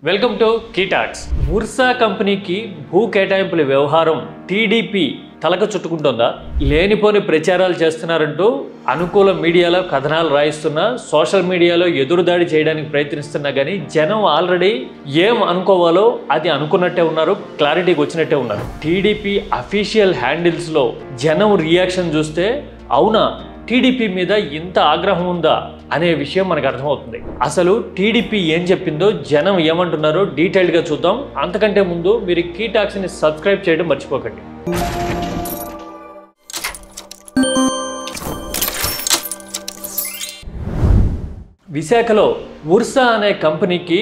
Welcome to కీటాక్స్. ముర్సా కంపెనీకి భూ కేటాయింపుల వ్యవహారం టీడీపీ తలకు చుట్టుకుంటుందా? లేనిపోని ప్రచారాలు చేస్తున్నారంటూ అనుకూల మీడియాలో కథనాలు రాయిస్తున్నా, సోషల్ మీడియాలో ఎదురుదాడి చేయడానికి ప్రయత్నిస్తున్నా కానీ జనం ఆల్రెడీ ఏం అనుకోవాలో అది అనుకున్నట్టే ఉన్నారు, క్లారిటీకి వచ్చినట్టే ఉన్నారు. టీడీపీ అఫీషియల్ హ్యాండిల్స్లో జనం రియాక్షన్ చూస్తే అవునా టీడీపీ మీద ఇంత ఆగ్రహం ఉందా అనే విషయం మనకు అర్థమవుతుంది. అసలు టీడీపీ ఏం చెప్పిందో, జనం ఏమంటున్నారో డీటెయిల్డ్గా చూద్దాం. అంతకంటే ముందు మీరు కీటాక్స్ని సబ్స్క్రైబ్ చేయడం మర్చిపోకండి. విశాఖలో ముర్సా అనే కంపెనీకి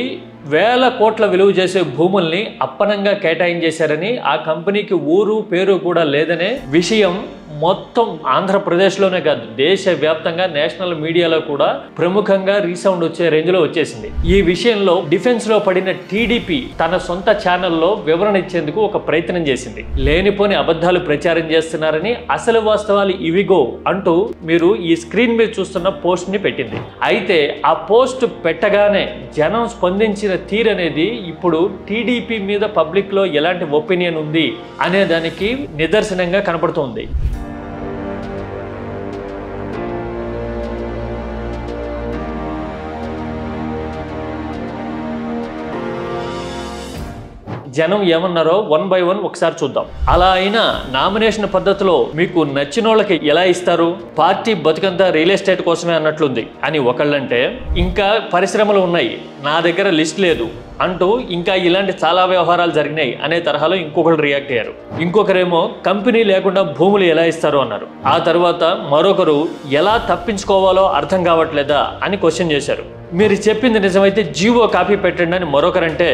వేల కోట్ల విలువ చేసే భూముల్ని అప్పనంగా కేటాయించేశారని, ఆ కంపెనీకి ఊరు పేరు కూడా లేదనే విషయం మొత్తం ఆంధ్రప్రదేశ్లోనే కాదు దేశవ్యాప్తంగా నేషనల్ మీడియాలో కూడా ప్రముఖంగా రీసౌండ్ వచ్చే రేంజ్లో వచ్చేసింది. ఈ విషయంలో డిఫెన్స్లో పడిన టీడీపీ తన సొంత ఛానల్లో వివరణ ఇచ్చేందుకు ఒక ప్రయత్నం చేసింది. లేనిపోని అబద్ధాలు ప్రచారం చేస్తున్నారని, అసలు వాస్తవాలు ఇవిగో అంటూ మీరు ఈ స్క్రీన్ మీద చూస్తున్న పోస్ట్ని పెట్టింది. అయితే ఆ పోస్ట్ పెట్టగానే జనం స్పందించిన తీరనేది ఇప్పుడు టీడీపీ మీద పబ్లిక్లో ఎలాంటి ఒపీనియన్ ఉంది అనే దానికి నిదర్శనంగా కనబడుతోంది. జనం ఏమన్నారో వన్ బై వన్ ఒకసారి చూద్దాం. అలా అయినా నామినేషన్ పద్ధతిలో మీకు నచ్చిన వాళ్ళకి ఎలా ఇస్తారు, పార్టీ బతుకంతా రియల్ ఎస్టేట్ కోసమే అన్నట్లుంది అని ఒకళ్ళంటే, ఇంకా పరిశ్రమలు ఉన్నాయి నా దగ్గర లిస్ట్ లేదు అంటూ ఇంకా ఇలాంటి చాలా వ్యవహారాలు జరిగినాయి అనే తరహాలో ఇంకొకరు రియాక్ట్ అయ్యారు. ఇంకొకరేమో కంపెనీ లేకుండా భూములు ఎలా ఇస్తారు అన్నారు. ఆ తర్వాత మరొకరు ఎలా తప్పించుకోవాలో అర్థం కావట్లేదా అని క్వశ్చన్ చేశారు. మీరు చెప్పింది నిజమైతే జీవో కాపీ పెట్టండి అని మరొకరంటే,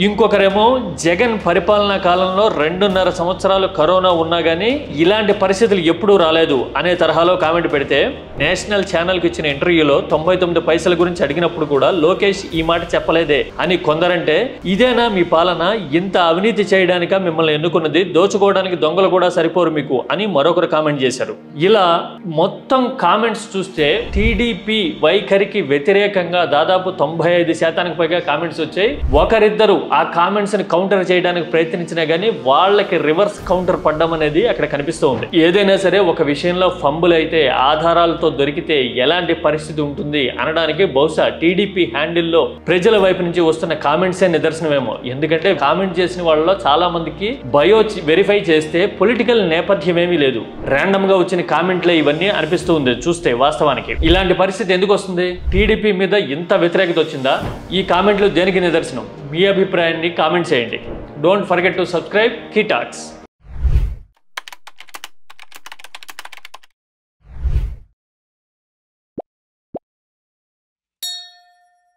ఇంకొకరేమో జగన్ పరిపాలనా కాలంలో 2.5 సంవత్సరాలు కరోనా ఉన్నా కానీ ఇలాంటి పరిస్థితులు ఎప్పుడూ రాలేదు అనే తరహాలో కామెంట్ పెడితే, నేషనల్ ఛానల్కి ఇచ్చిన ఇంటర్వ్యూలో 99 పైసల గురించి అడిగినప్పుడు కూడా లోకేష్ ఈ మాట చెప్పలేదే అని కొందరంటే, ఇదేనా మీ పాలన, ఇంత అవినీతి చేయడానిక మిమ్మల్ని ఎన్నుకున్నది, దోచుకోవడానికి దొంగలు కూడా సరిపోరు మీకు అని మరొకరు కామెంట్ చేశారు. ఇలా మొత్తం కామెంట్స్ చూస్తే టీడీపీ వైఖరికి వ్యతిరేకంగా దాదాపు 95% పైగా కామెంట్స్ వచ్చాయి. ఒకరిద్దరు ఆ కామెంట్స్ ని కౌంటర్ చేయడానికి ప్రయత్నించినా గానీ వాళ్ళకి రివర్స్ కౌంటర్ పడ్డం అనేది అక్కడ కనిపిస్తూ ఉంది. ఏదైనా సరే ఒక విషయంలో ఫంబుల్ అయితే ఆధారాలతో దొరికితే ఎలాంటి పరిస్థితి ఉంటుంది అనడానికి బహుశా టీడీపీ హ్యాండిల్లో ప్రజల వైపు నుంచి వస్తున్న కామెంట్సే నిదర్శనమేమో. ఎందుకంటే కామెంట్ చేసిన వాళ్ళలో చాలా మందికి బయో వెరిఫై చేస్తే పొలిటికల్ నేపథ్యం ఏమీ లేదు, ర్యాండమ్ గా వచ్చిన కామెంట్లే ఇవన్నీ అనిపిస్తూ ఉంది చూస్తే. వాస్తవానికి ఇలాంటి పరిస్థితి ఎందుకు వస్తుంది, టీడీపీ మీద ఇంత వ్యతిరేకత వచ్చిందా? ఈ కామెంట్లు దేనికి నిదర్శనం? మీ అభిప్రాయాన్ని కామెంట్ చేయండి. Don't forget to subscribe కీటాక్స్.